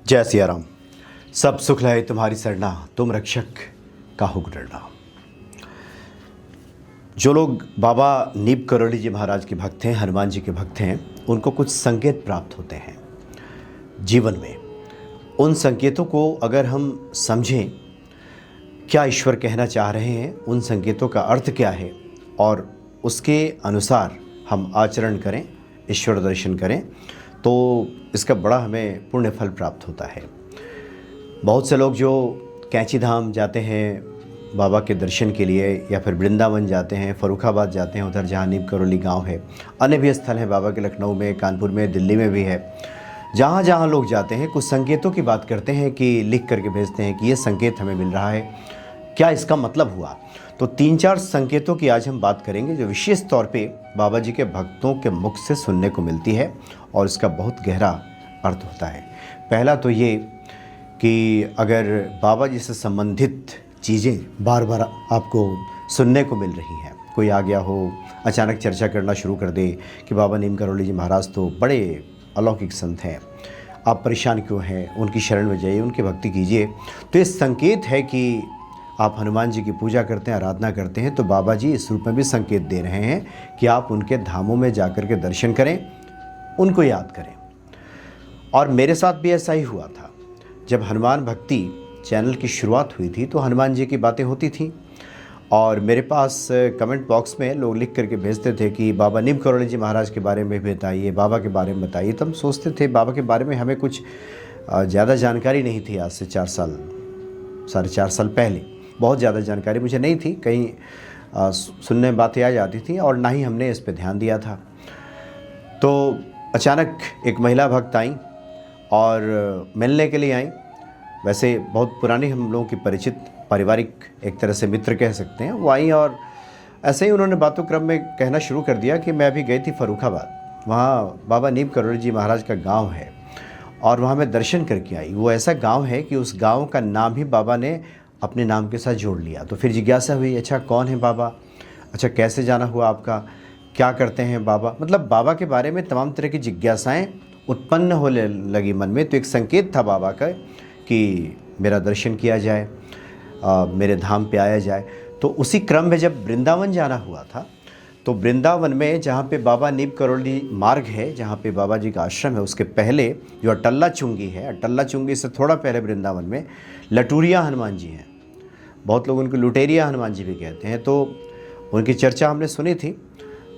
जय सिया राम। सब सुख लहे तुम्हारी सरना, तुम रक्षक काहू को डरना। जो लोग बाबा नीब करोली जी महाराज के भक्त हैं, हनुमान जी के भक्त हैं, उनको कुछ संकेत प्राप्त होते हैं जीवन में। उन संकेतों को अगर हम समझें क्या ईश्वर कहना चाह रहे हैं, उन संकेतों का अर्थ क्या है और उसके अनुसार हम आचरण करें, ईश्वर दर्शन करें, तो इसका बड़ा हमें पुण्य फल प्राप्त होता है। बहुत से लोग जो कैंची धाम जाते हैं बाबा के दर्शन के लिए, या फिर वृंदावन जाते हैं, फर्रुखाबाद जाते हैं, उधर जहाँ नीब करोली गाँव है, अन्य भी स्थल हैं बाबा के, लखनऊ में, कानपुर में, दिल्ली में भी है। जहाँ जहाँ लोग जाते हैं कुछ संकेतों की बात करते हैं कि लिख करके भेजते हैं कि ये संकेत हमें मिल रहा है, क्या इसका मतलब हुआ। तो 3-4 संकेतों की आज हम बात करेंगे जो विशेष तौर पे बाबा जी के भक्तों के मुख से सुनने को मिलती है और इसका बहुत गहरा अर्थ होता है। पहला तो ये कि अगर बाबा जी से संबंधित चीज़ें बार बार आपको सुनने को मिल रही हैं, कोई आ गया हो, अचानक चर्चा करना शुरू कर दे कि बाबा नीम करोली जी महाराज तो बड़े अलौकिक संत हैं, आप परेशान क्यों हैं, उनकी शरण में जाइए, उनकी भक्ति कीजिए, तो ये संकेत है कि आप हनुमान जी की पूजा करते हैं, आराधना करते हैं, तो बाबा जी इस रूप में भी संकेत दे रहे हैं कि आप उनके धामों में जाकर के दर्शन करें, उनको याद करें। और मेरे साथ भी ऐसा ही हुआ था। जब हनुमान भक्ति चैनल की शुरुआत हुई थी तो हनुमान जी की बातें होती थी और मेरे पास कमेंट बॉक्स में लोग लिख करके भेजते थे कि बाबा नीम करोली जी महाराज के बारे में बताइए, बाबा के बारे में बताइए। तो हम सोचते थे बाबा के बारे में हमें कुछ ज़्यादा जानकारी नहीं थी। आज से 4 साल पहले बहुत ज़्यादा जानकारी मुझे नहीं थी, कहीं सुनने में बातें आ जाती थी और ना ही हमने इस पर ध्यान दिया था। तो अचानक एक महिला भक्त आई और मिलने के लिए आई। वैसे बहुत पुरानी हम लोगों की परिचित, पारिवारिक एक तरह से मित्र कह सकते हैं। वो आई और ऐसे ही उन्होंने बातों क्रम में कहना शुरू कर दिया कि मैं अभी गई थी फर्रुखाबाद, वहाँ बाबा नीम करोली जी महाराज का गांव है और वहाँ मैं दर्शन करके आई। वो ऐसा गांव है कि उस गांव का नाम ही बाबा ने अपने नाम के साथ जोड़ लिया। तो फिर जिज्ञासा हुई, अच्छा कौन है बाबा, अच्छा कैसे जाना हुआ आपका, क्या करते हैं बाबा, मतलब बाबा के बारे में तमाम तरह की जिज्ञासाएं उत्पन्न होने लगी मन में। तो एक संकेत था बाबा का कि मेरा दर्शन किया जाए, मेरे धाम पे आया जाए। तो उसी क्रम में जब वृंदावन जाना हुआ था तो वृंदावन में जहाँ पे बाबा नीम करोली मार्ग है, जहाँ पे बाबा जी का आश्रम है, उसके पहले जो अटल्ला चुंगी है, अटल्ला चुंगी से थोड़ा पहले वृंदावन में लटूरिया हनुमान जी हैं। बहुत लोग उनको लुटेरिया हनुमान जी भी कहते हैं। तो उनकी चर्चा हमने सुनी थी।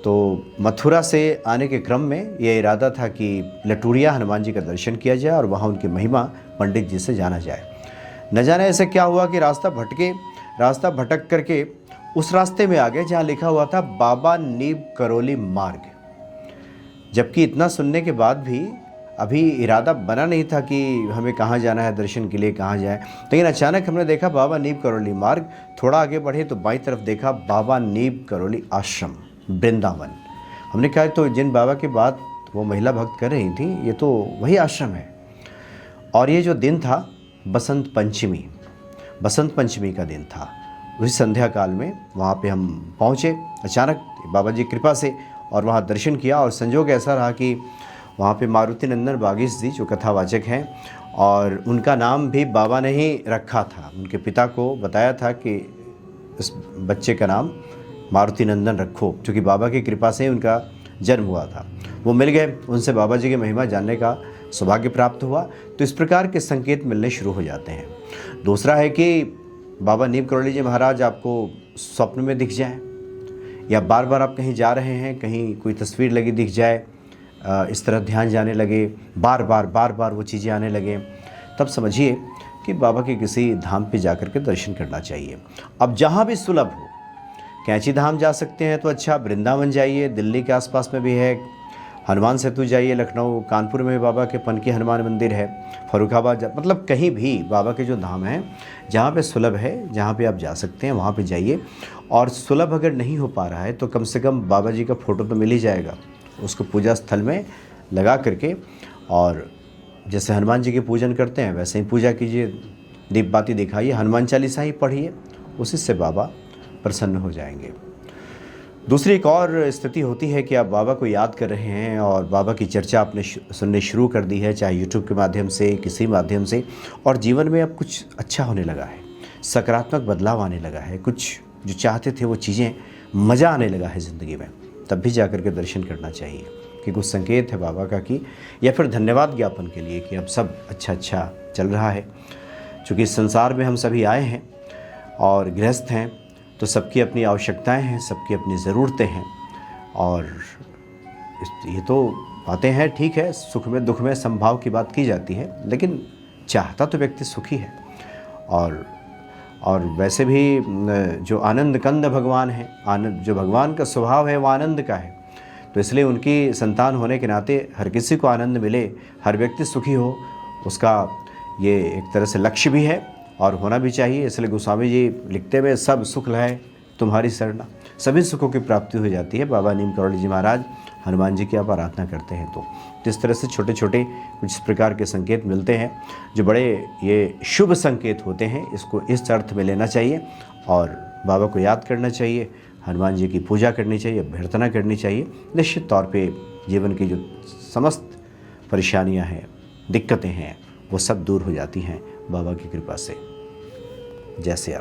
तो मथुरा से आने के क्रम में ये इरादा था कि लटूरिया हनुमान जी का दर्शन किया जाए और वहाँ उनकी महिमा पंडित जी से जाना जाए। न जाने ऐसे क्या हुआ कि रास्ता भटक करके उस रास्ते में आ गए जहाँ लिखा हुआ था बाबा नीम करोली मार्ग। जबकि इतना सुनने के बाद भी अभी इरादा बना नहीं था कि हमें कहाँ जाना है दर्शन के लिए, कहाँ जाए। लेकिन अचानक हमने देखा बाबा नीम करोली मार्ग। थोड़ा आगे बढ़े तो बाईं तरफ देखा बाबा नीम करोली आश्रम वृंदावन। हमने कहा तो जिन बाबा की बात वो महिला भक्त कर रही थी, ये तो वही आश्रम है। और ये जो दिन था बसंत पंचमी का दिन था। उसी संध्या काल में वहाँ पे हम पहुँचे अचानक बाबा जी की कृपा से और वहाँ दर्शन किया। और संजोग ऐसा रहा कि वहाँ पे मारुति नंदन बागीश जी जो कथावाचक हैं, और उनका नाम भी बाबा ने ही रखा था। उनके पिता को बताया था कि इस बच्चे का नाम मारुति नंदन रखो, क्योंकि बाबा की कृपा से उनका जन्म हुआ था। वो मिल गए, उनसे बाबा जी की महिमा जानने का सौभाग्य प्राप्त हुआ। तो इस प्रकार के संकेत मिलने शुरू हो जाते हैं। दूसरा है कि बाबा नीम करोली जी महाराज आपको स्वप्न में दिख जाए, या बार बार आप कहीं जा रहे हैं, कहीं कोई तस्वीर लगी दिख जाए, इस तरह ध्यान जाने लगे, बार बार वो चीज़ें आने लगे, तब समझिए कि बाबा के किसी धाम पे जाकर के दर्शन करना चाहिए। अब जहाँ भी सुलभ हो, कैंची धाम जा सकते हैं तो अच्छा, वृंदावन जाइए, दिल्ली के आसपास में भी है, हनुमान सेतु जाइए, लखनऊ, कानपुर में बाबा के पनकी हनुमान मंदिर है, फर्रुखाबाद मतलब कहीं भी बाबा के जो धाम हैं जहाँ पे सुलभ है, जहाँ पे आप जा सकते हैं वहाँ पे जाइए। और सुलभ अगर नहीं हो पा रहा है तो कम से कम बाबा जी का फ़ोटो तो मिल ही जाएगा, उसको पूजा स्थल में लगा करके, और जैसे हनुमान जी के पूजन करते हैं वैसे ही पूजा कीजिए, दीप बाती दिखाइए, हनुमान चालीसा ही पढ़िए, उसी से बाबा प्रसन्न हो जाएंगे। दूसरी एक और स्थिति होती है कि आप बाबा को याद कर रहे हैं और बाबा की चर्चा आपने सुनने शुरू कर दी है, चाहे यूट्यूब के माध्यम से, किसी माध्यम से, और जीवन में अब कुछ अच्छा होने लगा है, सकारात्मक बदलाव आने लगा है, कुछ जो चाहते थे वो चीज़ें, मज़ा आने लगा है ज़िंदगी में, तब भी जाकर के दर्शन करना चाहिए कि कुछ संकेत है बाबा का कि, या फिर धन्यवाद ज्ञापन के लिए कि अब सब अच्छा चल रहा है। चूँकि इस संसार में हम सभी आए हैं और गृहस्थ हैं, तो सबकी अपनी आवश्यकताएं हैं, सबकी अपनी ज़रूरतें हैं, और ये तो बातें हैं, ठीक है, सुख में दुख में समभाव की बात की जाती है, लेकिन चाहता तो व्यक्ति सुखी है। और वैसे भी जो आनंद कंद भगवान है, आनंद जो भगवान का स्वभाव है वो आनंद का है, तो इसलिए उनकी संतान होने के नाते हर किसी को आनंद मिले, हर व्यक्ति सुखी हो, उसका ये एक तरह से लक्ष्य भी है और होना भी चाहिए। इसलिए गोस्वामी जी लिखते हुए, सब सुख लहे तुम्हारी शरणा, सभी सुखों की प्राप्ति हो जाती है। बाबा नीम करोली जी महाराज हनुमान जी की आप आराधना करते हैं तो इस तरह से छोटे छोटे कुछ इस प्रकार के संकेत मिलते हैं जो बड़े ये शुभ संकेत होते हैं। इसको इस अर्थ में लेना चाहिए और बाबा को याद करना चाहिए, हनुमान जी की पूजा करनी चाहिए, अभ्यर्थना करनी चाहिए। निश्चित तौर पे जीवन की जो समस्त परेशानियां हैं, दिक्कतें हैं, वो सब दूर हो जाती हैं बाबा की कृपा से। जैसे